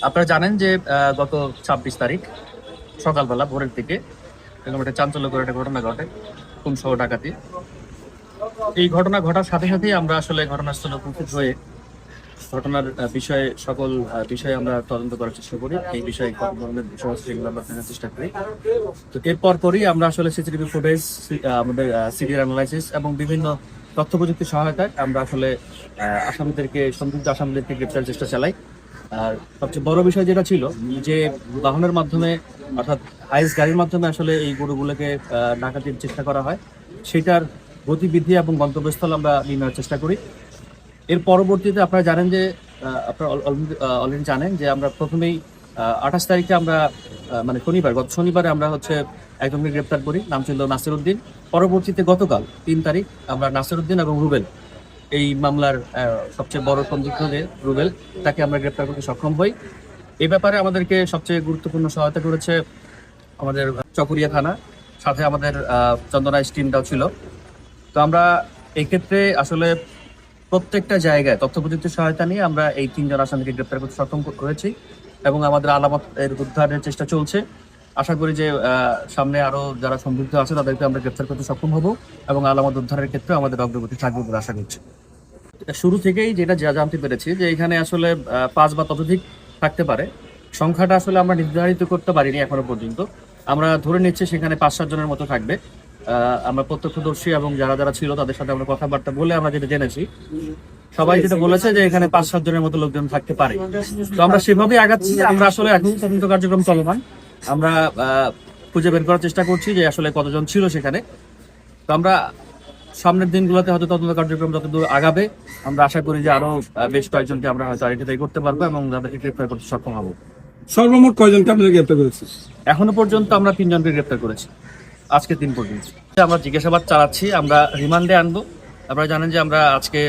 আপনারা জানেন যে গত 26 তারিখ সকালবেলা ভোরের দিকে এরকম একটা চাঞ্চল্যকর একটা ঘটনা ঘটে, খুন সহ ডাকাতি। এই ঘটনা ঘটার সাথে সাথেই আমরা আসলে ঘটনাস্থলে উপস্থিত হয়ে ঘটনার বিষয়ে সকল বিষয়ে আমরা তদন্ত করার চেষ্টা করি। এই বিষয়ে কত ধরনের বিষয় আছে সেগুলো আমরা জানার চেষ্টা করি। তো এরপর পরই আমরা আসলে সিসিটিভি ফুটেজ, আমাদের সিডিআর অ্যানালাইসিস এবং বিভিন্ন তথ্য প্রযুক্তির সহায়তায় আমরা আসলে সংযুক্ত আসামিদেরকে গ্রেপ্তারের চেষ্টা চালাই। আর সবচেয়ে বড় বিষয় যেটা ছিল যে বাহনের মাধ্যমে, অর্থাৎ হাইস গাড়ির মাধ্যমে আসলে এই গরুগুলোকে ডাকাতির চেষ্টা করা হয়, সেটার গতিবিধি এবং গন্তব্যস্থল আমরা নির্ণয়ের চেষ্টা করি। এর পরবর্তীতে আপনারা জানেন যে আপনারা অলরেডি জানেন যে আমরা প্রথমেই 28 তারিখে আমরা মানে গত শনিবারে আমরা হচ্ছে একজনকে গ্রেপ্তার করি, নাম ছিল নাসির উদ্দিন। পরবর্তীতে গতকাল 3 তারিখ আমরা নাসির উদ্দিন এবং রুবেল, এই মামলার সবচেয়ে বড় সন্দিগ্ধ যে রুবেল, তাকে আমরা গ্রেপ্তার করতে সক্ষম হই। এই ব্যাপারে আমাদেরকে সবচেয়ে গুরুত্বপূর্ণ সহায়তা করেছে আমাদের চকরিয়া থানা, সাথে আমাদের চন্দনাইশ টিমটাও ছিল। তো আমরা এই ক্ষেত্রে আসলে প্রত্যেকটা জায়গায় তথ্য প্রযুক্তির সহায়তা নিয়ে আমরা এই 3জন আসামিকে গ্রেপ্তার করতে সক্ষম হয়েছি এবং আমাদের আলামত এর উদ্ধারের চেষ্টা চলছে। আশা করি যে সামনে আরো যারা সম্পৃক্ত আছে তাদেরকে আমরা গ্রেপ্তার করতে সক্ষম হব এবং আলামত উদ্ধারের ক্ষেত্রে আমাদের অগ্রগতি থাকবে বলে আশা করছি। শুরু থেকেই যেটা জানতে পেরেছি যে এখানে আসলে 5 বা ততোধিক থাকতে পারে। সংখ্যাটা আসলে আমরা নির্ধারিত করতে পারিনি এখনো পর্যন্ত। আমরা ধরে নিচ্ছি সেখানে 5-7 জনের মতো থাকবে। আমরা প্রত্যক্ষদর্শী এবং যারা যারা ছিল তাদের সাথে আমরা কথাবার্তা বলে আমরা যেটা জেনেছি, সবাই যেটা বলেছে যে এখানে 5-7 জনের মতো লোকজন থাকতে পারে। তো আমরা সেভাবেই আগাচ্ছি। আমরা আসলে এখন তদন্ত কার্যক্রম চলমান। আমরা খুঁজে বের করার চেষ্টা করছি যে আসলে কতজন ছিল সেখানে। তো আমরা সামনের দিনগুলোতে হয়তো তদন্ত কার্যক্রম যতদূর আগাবে, আমরা আশা করি যে আরো বেশ কয়েকজনকে আমরা হয়তো আইডেন্টিফাই করতে পারবো এবং তাদেরকে গ্রেপ্তার করতে সক্ষম হবো। সর্বমোট কয়জনকে আপনারা গ্রেপ্তার করেছেন? এখনো পর্যন্ত আমরা 3 জনকে গ্রেপ্তার করেছি আজকে 3 পর্যন্ত। আমরা জিজ্ঞাসাবাদ চালাচ্ছি, আমরা রিমান্ডে আনবো। আপনারা জানেন যে আমরা আজকে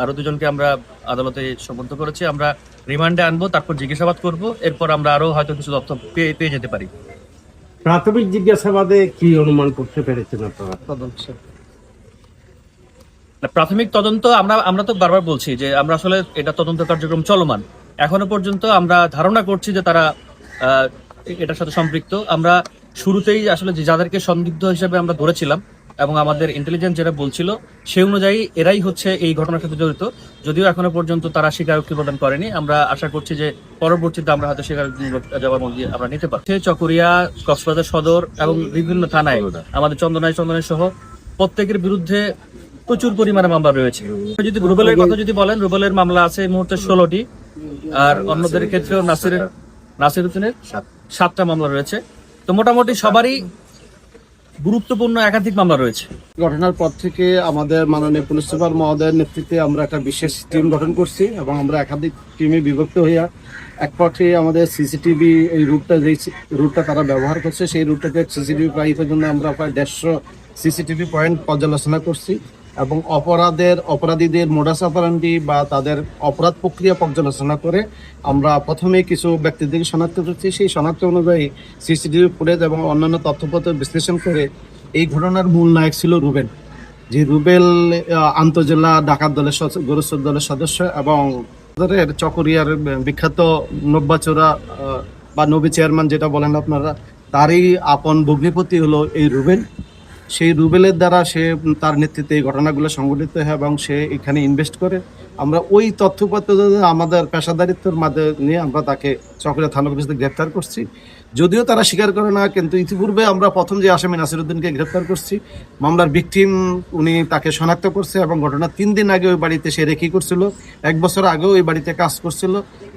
আরো 2জনকে আমরা আদালতে সোপর্দ করেছি। আমরা রিমান্ডে আনবো, তারপর জিজ্ঞাসাবাদ করব, এরপর আমরা আরো হয়তো কিছু তথ্য পেয়ে যেতে পারি। প্রাথমিক জিজ্ঞাসাবাদে কি অনুমান করতে পেরেছেন আপনারা? প্রাথমিক তদন্ত আমরা তো বারবার বলছি যে আমরা আসলে এটা তদন্ত কার্যক্রম চলমান। এখনো পর্যন্ত আমরা ধারণা করছি যে তারা এটার সাথে সম্পৃক্ত। আমরা শুরুতেই আসলে যে যাদেরকে সন্দিগ্ধ হিসেবে আমরা ধরেছিলাম এবং আমাদের ইন্টেলিজেন্স যেটা বলছিল সেই অনুযায়ী এরাই হচ্ছে এই ঘটনার সাথে জড়িত, যদিও এখনো পর্যন্ত তারা স্বীকারোক্তি প্রদান করেনি। আমরা আশা করছি যে পরবর্তীতে আমরা হয়তো স্বীকারোক্তি জবাব আমরা নিতে পারছি। চকরিয়া, কক্সবাজার সদর এবং বিভিন্ন থানায় আমাদের চন্দনাই সহ প্রত্যেকের বিরুদ্ধে প্রচুর পরিমাণে মামলা রয়েছে। যদি রুবেলের কথা বলেন, রুবেলের মামলা আছে এই মুহূর্তে 16টি, আর অন্যদের ক্ষেত্রেও নাসির উদ্দিনের 7টা মামলা রয়েছে। তো মোটামুটি সবারই গুরুত্বপূর্ণ একাধিক মামলা রয়েছে। ঘটনার পর থেকে আমাদের মাননীয় পুলিশ সুপার মহোদয়ের নেতৃত্বে আমরা একটা বিশেষ টিম গঠন করছি এবং আমরা একাধিক টিমে বিভক্ত হইয়া এক পর্যায়ে আমাদের সিসিটিভি এই রুটটা তারা ব্যবহার করছে, সেই রুটটাকে সিসিটিভি প্রায় জন্য আমরা প্রায় 150 সিসিটিভি পয়েন্ট পর্যালোচনা করছি এবং অপরাধীদের মোডাস অপারেন্ডি বা তাদের অপরাধ প্রক্রিয়া পর্যালোচনা করে আমরা প্রথমে কিছু ব্যক্তিদেরকে শনাক্ত করছি। সেই শনাক্ত অনুযায়ী সিসিটিভি ফুটেজ এবং অন্যান্য তথ্যপত্র বিশ্লেষণ করে এই ঘটনার মূল নায়ক ছিল রুবেল। যে রুবেল আন্তজেলা ডাকাত দলের গোরস্বর দলের সদস্য এবং চকরিয়ার বিখ্যাত নব্বাচোরা বা নবী চেয়ারম্যান যেটা বলেন আপনারা, তারই আপন ভগ্নিপতি হলো এই রুবেল। সেই রুবেলের দ্বারা সে তার নেতৃত্বে এই ঘটনাগুলো সংঘটিত হয় এবং সে এখানে ইনভেস্ট করে। আমরা ওই তথ্যপত্র আমাদের পেশাদারিত্বের মাধ্যমে নিয়ে আমরা তাকে চকরিয়া থানা পুলিশে গ্রেপ্তার করছি। যদিও তারা স্বীকার করে না, কিন্তু ইতিপূর্বে আমরা প্রথম যে আসামি নাসির উদ্দিনকে গ্রেপ্তার করছি, মামলার ভিকটিম উনি তাকে শনাক্ত করছে এবং ঘটনার 3 দিন আগে ওই বাড়িতে সে রেকি করছিল, 1 বছর আগেও ওই বাড়িতে কাজ করছিল।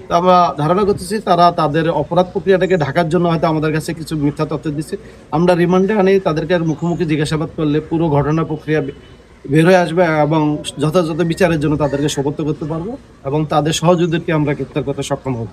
তো আমরা ধারণা করতেছি তারা তাদের অপরাধ প্রক্রিয়াটাকে ঢাকার জন্য হয়তো আমাদের কাছে কিছু মিথ্যা তথ্য দিচ্ছে। আমরা রিমান্ডে আনি, তাদেরকে মুখোমুখি জিজ্ঞাসাবাদ করলে পুরো ঘটনা প্রক্রিয়া বের হয়ে আসবে এবং যথাযথ বিচারের জন্য তাদেরকে সোপর্দ করতে পারবো এবং তাদের সহযোগীদেরকে আমরা গ্রেপ্তার করতে সক্ষম হব।